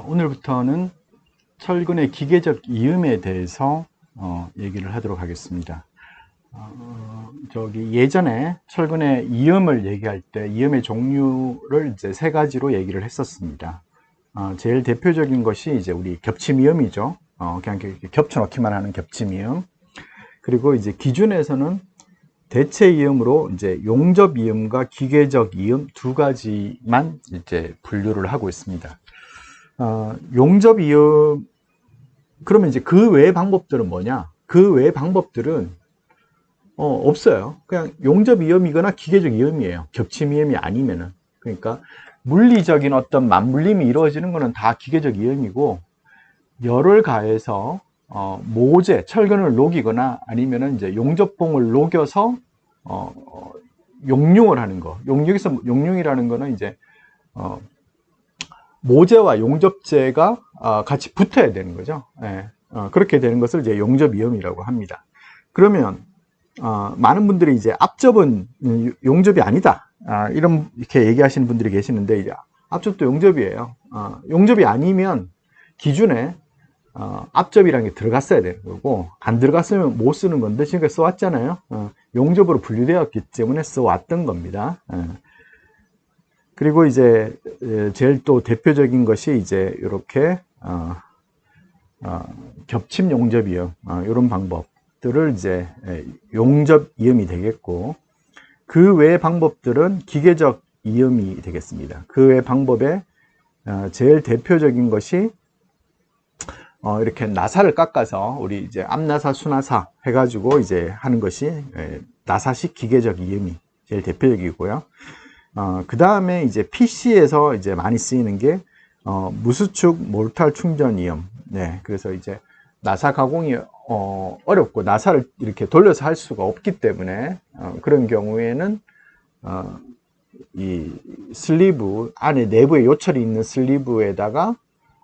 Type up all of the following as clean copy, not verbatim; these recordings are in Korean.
오늘부터는 철근의 기계적 이음에 대해서 얘기를 하도록 하겠습니다. 예전에 철근의 이음을 얘기할 때 이음의 종류를 이제 세 가지로 얘기를 했었습니다. 제일 대표적인 것이 이제 우리 겹침이음이죠. 그냥 이렇게 겹쳐놓기만 하는 겹침이음. 그리고 이제 기준에서는 대체 이음으로 이제 용접 이음과 기계적 이음 두 가지만 이제 분류를 하고 있습니다. 용접 이음, 그러면 이제 그 외의 방법들은 뭐냐? 그 외의 방법들은 없어요. 그냥 용접 이음이거나 기계적 이음이에요. 겹침 이음이 아니면은. 그러니까 물리적인 어떤 맞물림이 이루어지는 거는 다 기계적 이음이고, 열을 가해서 모재, 철근을 녹이거나 아니면은 이제 용접봉을 녹여서 용융을 하는 거. 여기서 용융이라는 거는 이제 모재와 용접재가 같이 붙어야 되는 거죠. 예, 그렇게 되는 것을 이제 용접이음이라고 합니다. 그러면 많은 분들이 이제 앞접은 용접이 아니다, 이렇게 얘기하시는 분들이 계시는데, 이제 앞접도 용접이에요. 용접이 아니면 기준에 앞접이라는 게 들어갔어야 되는 거고, 안 들어갔으면 못 쓰는 건데 지금까지 써왔잖아요. 용접으로 분류되었기 때문에 써왔던 겁니다. 그리고 이제 제일 또 대표적인 것이 이제 이렇게 겹침 용접 이음, 이런 방법들을 이제 용접 이음이 되겠고, 그 외의 방법들은 기계적 이음이 되겠습니다. 그 외의 방법에 제일 대표적인 것이 이렇게 나사를 깎아서 우리 이제 앞나사, 수나사 해가지고 이제 하는 것이 나사식 기계적 이음이 제일 대표적이고요. 그 다음에 이제 PC에서 이제 많이 쓰이는 게 무수축 몰탈 충전 이음. 네, 그래서 이제 나사 가공이 어렵고 나사를 이렇게 돌려서 할 수가 없기 때문에 그런 경우에는 이 슬리브 안에 내부에 요철이 있는 슬리브에다가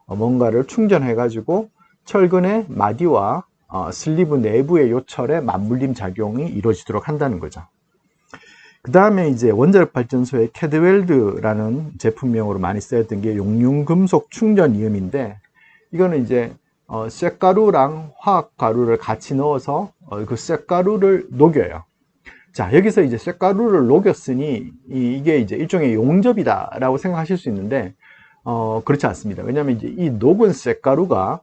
뭔가를 충전해 가지고 철근의 마디와 슬리브 내부의 요철의 맞물림 작용이 이루어지도록 한다는 거죠. 그 다음에 이제 원자력 발전소의 캐드웰드라는 제품명으로 많이 쓰였던 게 용융금속 충전 이음인데, 이거는 이제 쇳가루랑 화학가루를 같이 넣어서 그 쇳가루를 녹여요. 자, 여기서 이제 쇳가루를 녹였으니 이게 이제 일종의 용접이다라고 생각하실 수 있는데, 그렇지 않습니다. 왜냐하면 이제 이 녹은 쇳가루가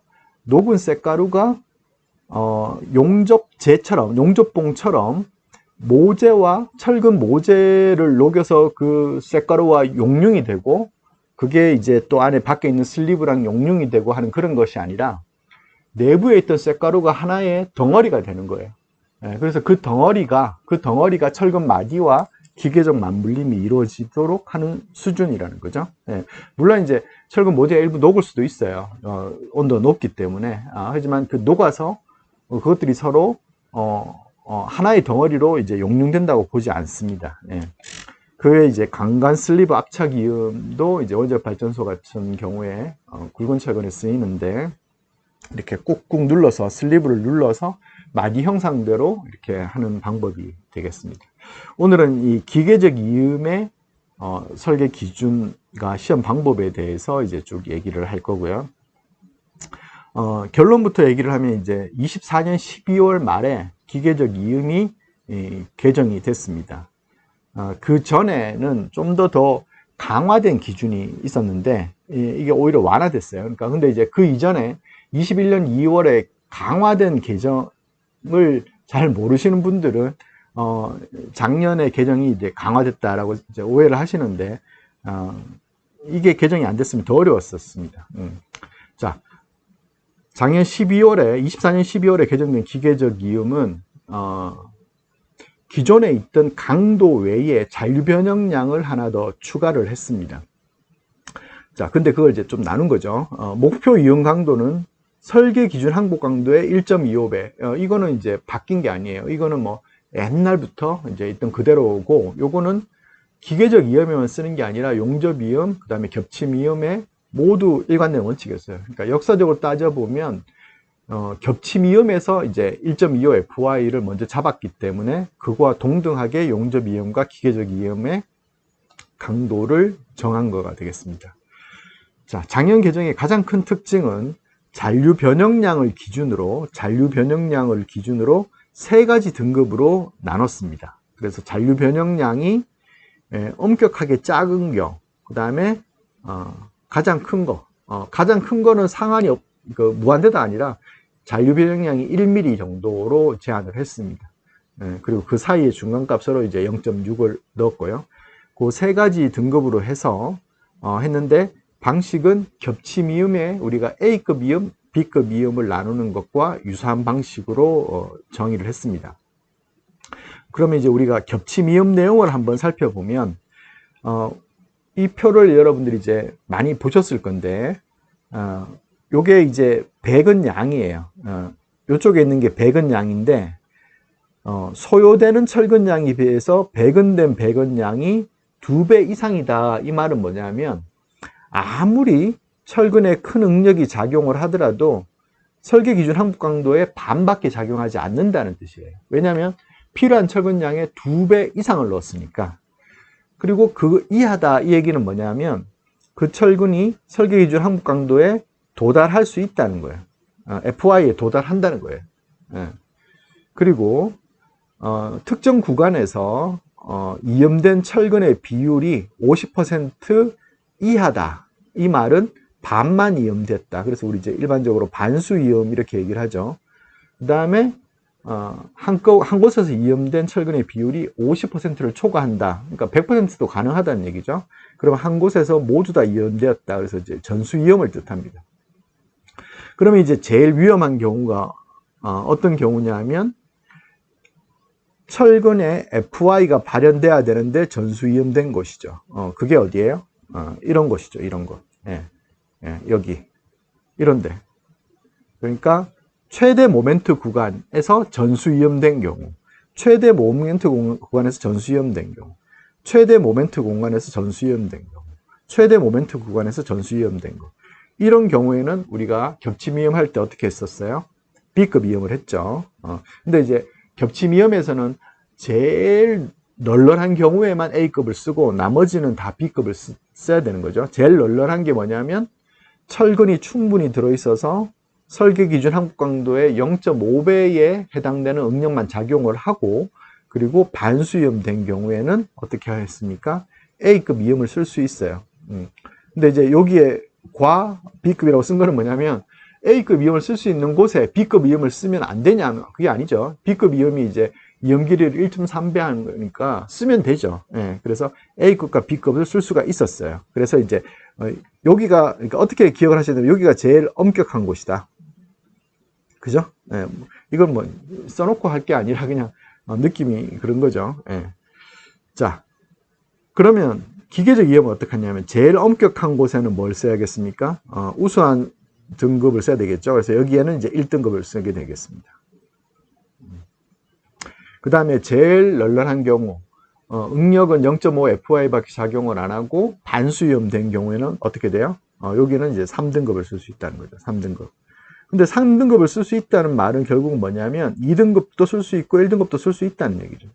용접재처럼, 용접봉처럼 모재와 철근 모재를 녹여서 그 쇳가루와 용융이 되고, 그게 이제 또 안에 밖에 있는 슬리브랑 용융이 되고 하는 그런 것이 아니라 내부에 있던 쇳가루가 하나의 덩어리가 되는 거예요. 그래서 그 덩어리가 철근 마디와 기계적 맞물림이 이루어지도록 하는 수준이라는 거죠. 물론 이제 철근 모재가 일부 녹을 수도 있어요. 온도가 높기 때문에. 하지만 그 녹아서 그것들이 서로 하나의 덩어리로 이제 용융된다고 보지 않습니다. 그에 이제 강간 슬리브 압착 이음도 이제 원자력 발전소 같은 경우에 굵은 철근에 쓰이는데, 이렇게 꾹꾹 눌러서 슬리브를 눌러서 마디 형상대로 이렇게 하는 방법이 되겠습니다. 오늘은 이 기계적 이음의 설계 기준과 시험 방법에 대해서 이제 쭉 얘기를 할 거고요. 결론부터 얘기를 하면 이제 24년 12월 말에 기계적 이음이 개정이 됐습니다. 그 전에는 좀 더 강화된 기준이 있었는데 이게 오히려 완화됐어요. 그러니까 근데 이제 그 이전에 21년 2월에 강화된 개정을 잘 모르시는 분들은 작년에 개정이 이제 강화됐다라고 이제 오해를 하시는데, 이게 개정이 안 됐으면 더 어려웠었습니다. 자, 작년 12월에 24년 12월에 개정된 기계적 이음은 기존에 있던 강도 외에 잔류 변형량을 하나 더 추가를 했습니다. 자, 근데 그걸 이제 좀 나눈 거죠. 목표 이음 강도는 설계 기준 항복 강도의 1.25배. 이거는 이제 바뀐 게 아니에요. 이거는 뭐 옛날부터 이제 있던 그대로고, 요거는 기계적 이음에만 쓰는 게 아니라 용접 이음, 그 다음에 겹침 이음에 모두 일관된 원칙이었어요. 그러니까 역사적으로 따져보면 겹침 이음에서 이제 1.25 FY를 먼저 잡았기 때문에 그거와 동등하게 용접 이음과 기계적 이음의 강도를 정한 거가 되겠습니다. 자, 장형 계정의 가장 큰 특징은 잔류 변형량을 기준으로 세 가지 등급으로 나눴습니다. 그래서 잔류 변형량이 엄격하게 작은 경우, 그 다음에 가장 큰 거는 상한이 무한대가 아니라 잔류 변형량이 1mm 정도로 제한을 했습니다. 그리고 그 사이에 중간값으로 이제 0.6을 넣었고요. 그 세 가지 등급으로 해서 했는데, 방식은 겹침이음에 우리가 A급 이음, B급 이음을 나누는 것과 유사한 방식으로 정의를 했습니다. 그러면 이제 우리가 겹침이음 내용을 한번 살펴보면, 이 표를 여러분들이 이제 많이 보셨을 건데, 요게 이제 백은 양이에요. 요쪽에 있는 게 백은 양인데, 소요되는 철근 양에 비해서 백은된 백은 양이 2배 이상이다. 이 말은 뭐냐면, 아무리 철근에 큰 응력이 작용을 하더라도 설계 기준 항복 강도의 반밖에 작용하지 않는다는 뜻이에요. 왜냐하면 필요한 철근량의 2배 이상을 넣었으니까. 그리고 그 이하다 이 얘기는 뭐냐면 그 철근이 설계 기준 항복 강도에 도달할 수 있다는 거예요. FY에 도달한다는 거예요. 그리고 특정 구간에서 이염된 철근의 비율이 50% 이하다. 이 말은 반만 이염됐다. 그래서 우리 이제 일반적으로 반수 이염 이렇게 얘기를 하죠. 그 다음에 한 곳에서 이염된 철근의 비율이 50%를 초과한다. 그러니까 100%도 가능하다는 얘기죠. 그럼 한 곳에서 모두 다 이염되었다. 그래서 이제 전수 이염을 뜻합니다. 그러면 이제 제일 위험한 경우가 어떤 경우냐면 철근에 FY가 발현돼야 되는데 전수 이염된 곳이죠. 그게 어디예요? 이런 곳이죠. 이런 곳. 여기. 이런데. 그러니까 최대 모멘트 구간에서 전수 이염된 경우, 최대 모멘트 구간에서 전수 이염된 경우, 최대 모멘트 구간에서 전수 이염된 경우, 최대 모멘트 구간에서 전수 이염된 거. 이런 경우에는 우리가 겹침 이염할 때 어떻게 했었어요? B급 이염을 했죠. 근데 이제 겹침 이염에서는 제일 널널한 경우에만 A급을 쓰고 나머지는 다 B급을 써야 되는 거죠. 제일 널널한 게 뭐냐면 철근이 충분히 들어있어서 설계 기준 항복 강도의 0.5배에 해당되는 응력만 작용을 하고, 그리고 반수 이염된 경우에는 어떻게 했습니까? A급 이염을 쓸 수 있어요. 근데 이제 여기에 과 B급이라고 쓴 거는 뭐냐면 A급 이염을 쓸 수 있는 곳에 B급 이염을 쓰면 안 되냐? 그게 아니죠. B급 이염이 이제 이염 길이를 1.3배 하는 거니까 쓰면 되죠. 그래서 A급과 B급을 쓸 수가 있었어요. 그래서 이제 여기가, 그러니까 어떻게 기억을 하셔야 되면 여기가 제일 엄격한 곳이다. 그죠? 이건 뭐 써놓고 할 게 아니라 그냥 느낌이 그런 거죠. 자, 그러면 기계적 이염은 어떻게 하냐면 제일 엄격한 곳에는 뭘 써야겠습니까? 우수한 등급을 써야 되겠죠. 그래서 여기에는 이제 1등급을 쓰게 되겠습니다. 그 다음에 제일 널널한 경우, 응력은 0.5 FY밖에 작용을 안 하고 반수 이염된 경우에는 어떻게 돼요? 여기는 이제 3등급을 쓸 수 있다는 거죠. 3등급. 근데 3등급을 쓸 수 있다는 말은 결국 뭐냐면 2등급도 쓸 수 있고 1등급도 쓸 수 있다는 얘기죠.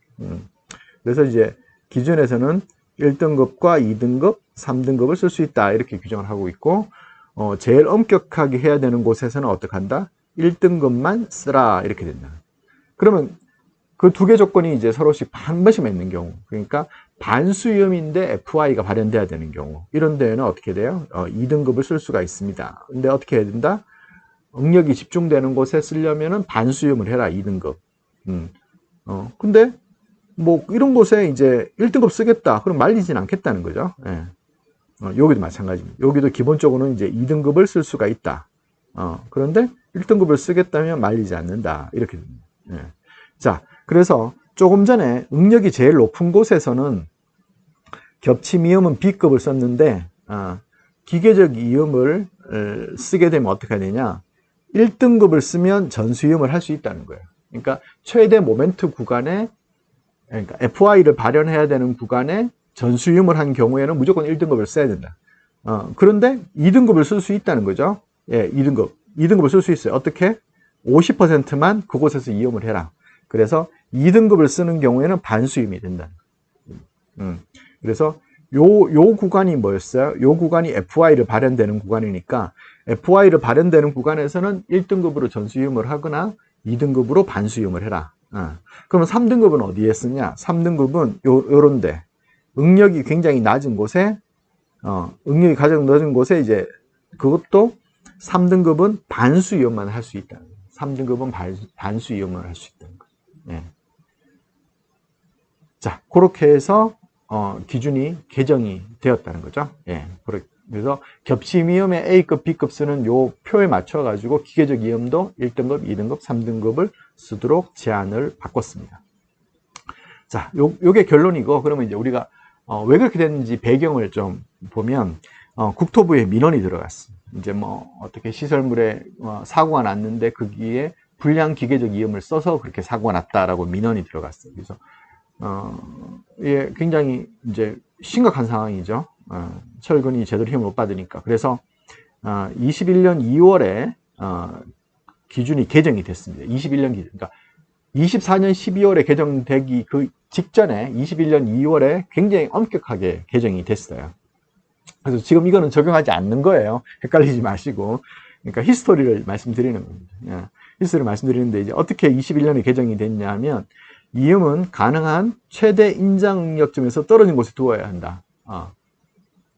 그래서 이제 기준에서는 1등급과 2등급, 3등급을 쓸 수 있다 이렇게 규정을 하고 있고, 제일 엄격하게 해야 되는 곳에서는 어떻게 한다? 1등급만 쓰라 이렇게 된다. 그러면 그 두 개 조건이 이제 서로씩 한 번씩 맞는 경우, 그러니까 반수염인데 FY가 발현돼야 되는 경우, 이런 데에는 어떻게 돼요? 2등급을 쓸 수가 있습니다. 근데 어떻게 해야 된다? 응력이 집중되는 곳에 쓰려면은 반수염을 해라, 2등급. 근데 뭐 이런 곳에 이제 1등급 쓰겠다. 그럼 말리진 않겠다는 거죠. 여기도 마찬가지입니다. 여기도 기본적으로는 이제 2등급을 쓸 수가 있다. 그런데 1등급을 쓰겠다면 말리지 않는다. 이렇게 됩니다. 자, 그래서 조금 전에 응력이 제일 높은 곳에서는 겹침 이음은 B급을 썼는데, 기계적 이음을 쓰게 되면 어떻게 하느냐? 1등급을 쓰면 전수 이음을 할 수 있다는 거예요. 그러니까 최대 모멘트 구간에, 그러니까 FY를 발현해야 되는 구간에 전수 이음을 한 경우에는 무조건 1등급을 써야 된다. 그런데 2등급을 쓸 수 있다는 거죠. 2등급을 쓸 수 있어요. 어떻게? 50%만 그곳에서 이음을 해라. 그래서 2등급을 쓰는 경우에는 반수임이 된다. 그래서 요 구간이 뭐였어요? 요 구간이 FY를 발현되는 구간이니까 FY를 발현되는 구간에서는 1등급으로 전수이음을 하거나 2등급으로 반수이음을 해라. 그러면 3등급은 어디에 쓰냐? 3등급은 요런데 응력이 굉장히 낮은 곳에 응력이 가장 낮은 곳에 이제 그것도 3등급은 반수이음만 할 수 있다는 거예요. 3등급은 반수이음을 할 수 있다는 거예요. 예. 자, 그렇게 해서 기준이 개정이 되었다는 거죠. 예. 그래서 겹침이음의 A급, B급 쓰는 요 표에 맞춰 가지고 기계적 이음도 1등급, 2등급, 3등급을 쓰도록 제한을 바꿨습니다. 자, 요게 결론이고, 그러면 이제 우리가 왜 그렇게 됐는지 배경을 좀 보면 국토부에 민원이 들어갔습니다. 이제 뭐 어떻게 시설물에 사고가 났는데 거기에 불량 기계적 이음을 써서 그렇게 사고가 났다라고 민원이 들어갔어요. 그래서 예, 굉장히 이제 심각한 상황이죠. 철근이 제대로 힘을 못 받으니까. 그래서 21년 2월에 기준이 개정이 됐습니다. 21년 기준. 그러니까 24년 12월에 개정되기 그 직전에 21년 2월에 굉장히 엄격하게 개정이 됐어요. 그래서 지금 이거는 적용하지 않는 거예요. 헷갈리지 마시고. 그러니까 히스토리를 말씀드리는 겁니다. 예, 히스토리를 말씀드리는데 이제 어떻게 21년에 개정이 됐냐면 이음은 가능한 최대 인장 응력점에서 떨어진 곳에 두어야 한다.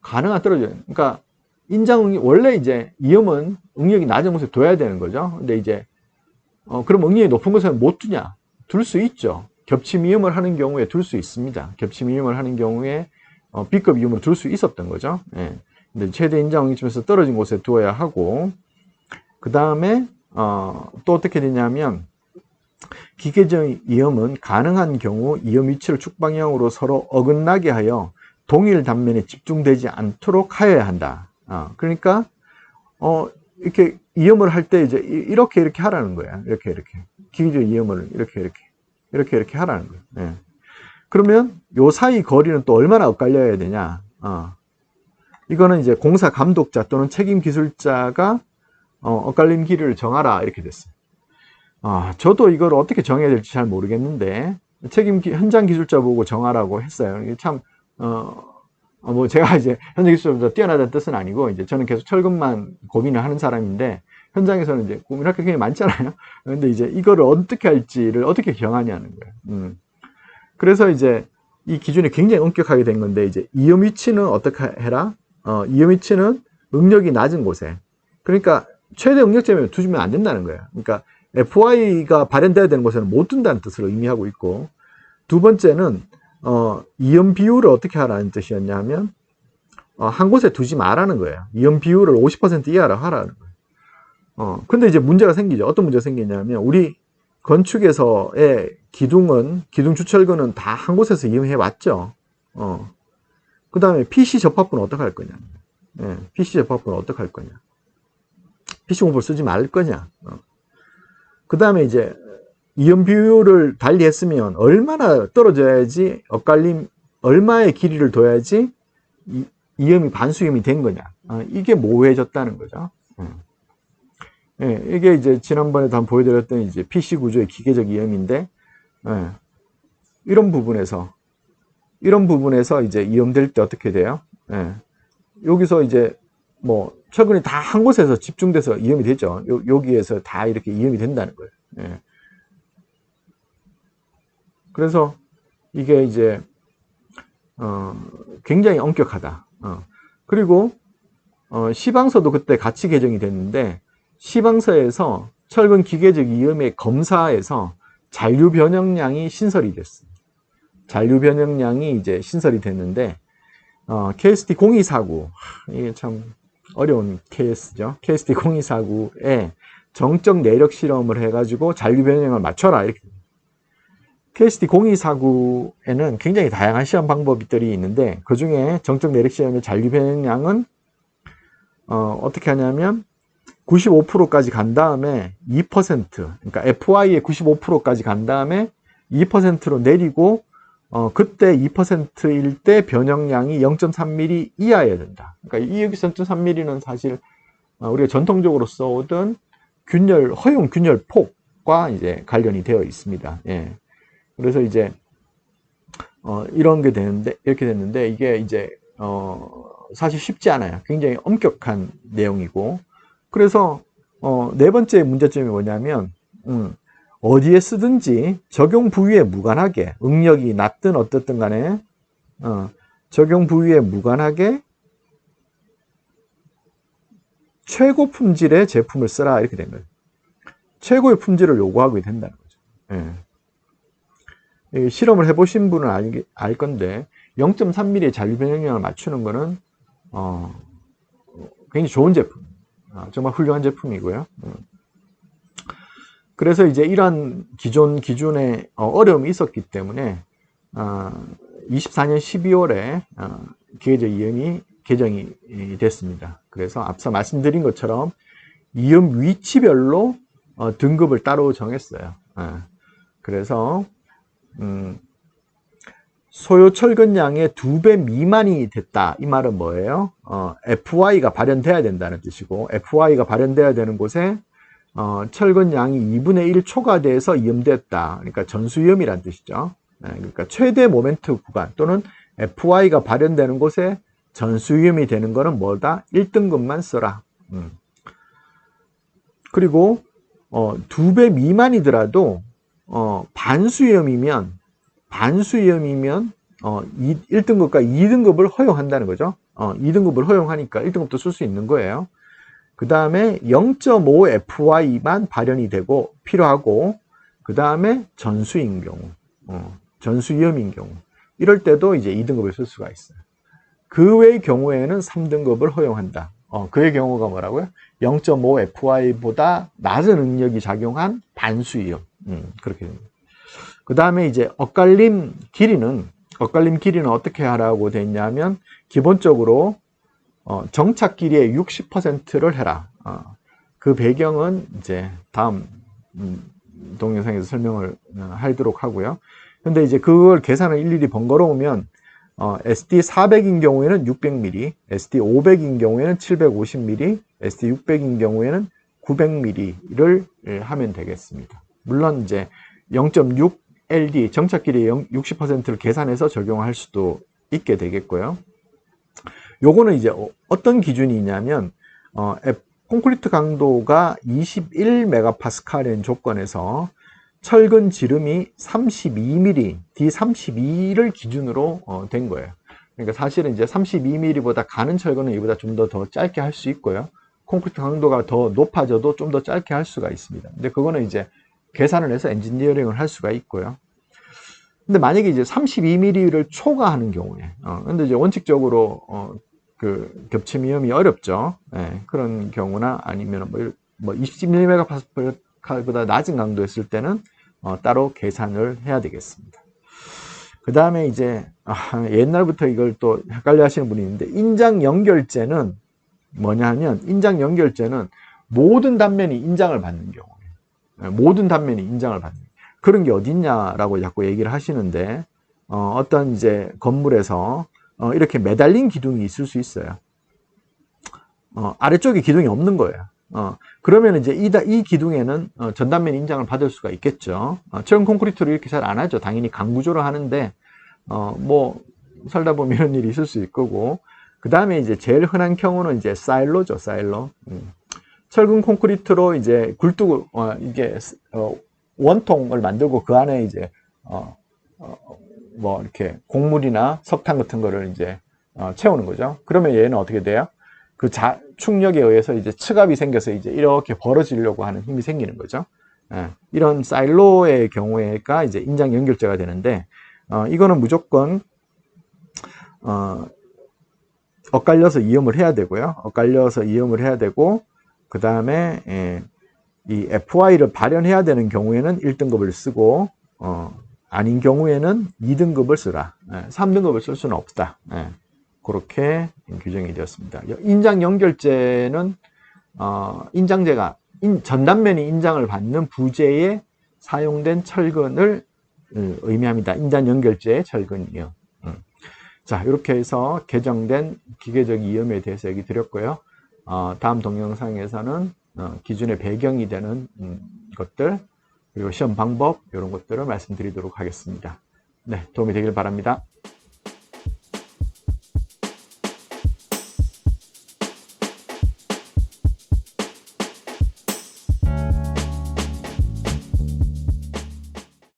가능한 떨어져요. 그러니까 인장 응력 원래 이제 이음은 응력이 낮은 곳에 둬야 되는 거죠. 근데 이제 그럼 응력이 높은 곳에는 못 두냐? 둘 수 있죠. 겹침 이음을 하는 경우에 둘 수 있습니다. 겹침 이음을 하는 경우에 B급 이음으로 둘 수 있었던 거죠. 예. 근데 최대 인장 응력점에서 떨어진 곳에 두어야 하고, 그 다음에 또 어떻게 되냐면 기계적 이음은 가능한 경우 이음 위치를 축방향으로 서로 어긋나게 하여 동일 단면에 집중되지 않도록 하여야 한다. 그러니까 이렇게 이음을 할 때 이제 이렇게 하라는 거야. 이렇게 기계적 이음을 이렇게 하라는 거예요. 예. 그러면 요 사이 거리는 또 얼마나 엇갈려야 되냐? 이거는 이제 공사 감독자 또는 책임 기술자가 엇갈림 길이를 정하라 이렇게 됐어요. 저도 이걸 어떻게 정해야 될지 잘 모르겠는데 현장 기술자 보고 정하라고 했어요. 이게 참 뭐 제가 이제 현장 기술자보다 뛰어나다는 뜻은 아니고 이제 저는 계속 철근만 고민을 하는 사람인데 현장에서는 이제 고민할 게 굉장히 많잖아요. 근데 이제 이거를 어떻게 할지를 어떻게 정하냐는 거예요. 그래서 이제 이 기준이 굉장히 엄격하게 된 건데 이제 이음 위치는 어떻게 해라? 이음 위치는 응력이 낮은 곳에, 그러니까 최대 응력점에 두시면 안 된다는 거예요. 그러니까 FY가 발현돼야 되는 곳에는 못 둔다는 뜻으로 의미하고 있고, 두 번째는 이음 비율을 어떻게 하라는 뜻이었냐면 한 곳에 두지 말라는 거예요. 이음 비율을 50% 이하로 하라는 거예요. 근데 이제 문제가 생기죠. 어떤 문제가 생기냐면 우리 건축에서의 기둥 주철근은 다 한 곳에서 이용해 왔죠. 그 다음에 PC 접합부는 어떻게 할 거냐? PC 접합부는 어떻게 할 거냐? PC 공법을 쓰지 말 거냐? 그 다음에 이제 이음 비율을 달리 했으면 얼마나 떨어져야지 얼마의 길이를 둬야지 이음이 반수이음이 된 거냐? 이게 모호해졌다는 거죠. 이게 이제 지난번에도 한번 보여드렸던 이제 PC 구조의 기계적 이음인데, 이런 부분에서 이제 이음될 때 어떻게 돼요? 여기서 이제 뭐 철근이 다 한 곳에서 집중돼서 이음이 되죠. 여기에서 다 이렇게 이음이 된다는 거예요. 그래서 이게 이제 굉장히 엄격하다. 그리고 시방서도 그때 같이 개정이 됐는데 시방서에서 철근 기계적 이음의 검사에서 잔류 변형량이 신설이 됐습니다. 잔류 변형량이 이제 신설이 됐는데 KST 0249, 이게 참 어려운 케이스죠. KST 0249에 정적 내력 실험을 해가지고 잔류 변형량을 맞춰라 이렇게. KST 0249에는 굉장히 다양한 시험 방법들이 있는데 그 중에 정적 내력 실험의 잔류 변형량은 어떻게 하냐면 95%까지 간 다음에 2%, 그러니까 FY의 95%까지 간 다음에 2%로 내리고 그때 2%일 때 변형량이 0.3mm 이하여야 된다. 그러니까 이 여기서 0.3mm는 사실 우리가 전통적으로 써오던 허용 균열 폭과 이제 관련이 되어 있습니다. 그래서 이제 이런 게 되는데 이렇게 됐는데 이게 이제 사실 쉽지 않아요. 굉장히 엄격한 내용이고. 그래서 네 번째 문제점이 뭐냐면 어디에 쓰든지 적용 부위에 무관하게 응력이 낮든 어떻든 간에 적용 부위에 무관하게 최고 품질의 제품을 쓰라 이렇게 된 거예요. 최고의 품질을 요구하게 된다는 거죠. 예. 실험을 해보신 분은 알 건데 0.3mm의 잔류 변형량을 맞추는 거는 굉장히 좋은 제품, 정말 훌륭한 제품이고요. 그래서 이제 이러한 기준에 어려움이 있었기 때문에 24년 12월에 기계적 이음이 개정이 됐습니다. 그래서 앞서 말씀드린 것처럼 이음 위치별로 등급을 따로 정했어요. 그래서 소요 철근량의 2배 미만이 됐다. 이 말은 뭐예요? FY가 발현돼야 된다는 뜻이고, FY가 발현돼야 되는 곳에 철근량이 2분의 1 초과돼서 이음됐다. 그러니까 전수이음이란 뜻이죠. 그러니까 최대 모멘트 구간 또는 FY가 발현되는 곳에 전수이음이 되는 거는 뭐다? 1등급만 써라. 그리고 2배 미만이더라도 반수이음이면 1등급과 2등급을 허용한다는 거죠. 2등급을 허용하니까 1등급도 쓸 수 있는 거예요. 그 다음에 0.5 FY만 발현이 되고 필요하고, 그 다음에 전수인 경우, 전수이음인 경우, 이럴 때도 이제 2등급을 쓸 수가 있어요. 그 외의 경우에는 3등급을 허용한다. 그 외의 경우가 뭐라고요? 0.5 FY보다 낮은 응력이 작용한 반수이음. 그렇게 됩니다. 그 다음에 이제 엇갈림 길이는 어떻게 하라고 돼 있냐면, 기본적으로 정착 길이의 60%를 해라. 그 배경은 이제 다음 동영상에서 설명을 하도록 하고요. 근데 이제 그걸 계산을 일일이 번거로우면 SD 400인 경우에는 600mm, SD 500인 경우에는 750mm, SD 600인 경우에는 900mm를 하면 되겠습니다. 물론 이제 0.6 LD 정착 길이의 60%를 계산해서 적용할 수도 있게 되겠고요. 요거는 이제 어떤 기준이냐면 콘크리트 강도가 21MPa인 조건에서 철근 지름이 32mm, D32를 기준으로 된 거예요. 그러니까 사실은 이제 32mm보다 가는 철근은 이보다 좀 더 짧게 할 수 있고요. 콘크리트 강도가 더 높아져도 좀 더 짧게 할 수가 있습니다. 근데 그거는 이제 계산을 해서 엔지니어링을 할 수가 있고요. 근데 만약에 이제 32mm를 초과하는 경우에, 근데 이제 원칙적으로 그 겹침 위험이 어렵죠. 네, 그런 경우나 아니면 뭐 20mm보다 낮은 강도였을 때는 따로 계산을 해야 되겠습니다. 그 다음에 이제 옛날부터 이걸 또 헷갈려 하시는 분이 있는데, 인장 연결재는 뭐냐면, 인장 연결재는 모든 단면이 인장을 받는 경우에, 모든 단면이 인장을 받는 그런 게 어딨냐라고 자꾸 얘기를 하시는데, 어떤 이제 건물에서 이렇게 매달린 기둥이 있을 수 있어요. 아래쪽에 기둥이 없는 거예요. 그러면 이제 이 기둥에는 전단면 인장을 받을 수가 있겠죠. 철근 콘크리트로 이렇게 잘 안 하죠. 당연히 강구조로 하는데, 뭐, 살다 보면 이런 일이 있을 수 있을 거고, 그 다음에 이제 제일 흔한 경우는 이제 사일로죠, 사일로. 철근 콘크리트로 이제 이게, 원통을 만들고 그 안에 이제, 뭐, 이렇게 곡물이나 석탄 같은 거를 이제, 채우는 거죠. 그러면 얘는 어떻게 돼요? 그 충력에 의해서 이제 측압이 생겨서 이제 이렇게 벌어지려고 하는 힘이 생기는 거죠. 이런 사일로의 경우에가 이제 인장 연결재가 되는데, 이거는 무조건, 엇갈려서 이음을 해야 되고요. 엇갈려서 이음을 해야 되고, 그 다음에, 이 FY를 발현해야 되는 경우에는 1등급을 쓰고, 아닌 경우에는 2등급을 쓰라. 3등급을 쓸 수는 없다. 그렇게 규정이 되었습니다. 인장 연결재는 인장재가 전단면이 인장을 받는 부재에 사용된 철근을 의미합니다. 인장 연결재의 철근이요. 자, 이렇게 해서 개정된 기계적 이음에 대해서 얘기 드렸고요. 다음 동영상에서는 기준의 배경이 되는 것들, 그리고 시험 방법 이런 것들을 말씀드리도록 하겠습니다. 네, 도움이 되길 바랍니다.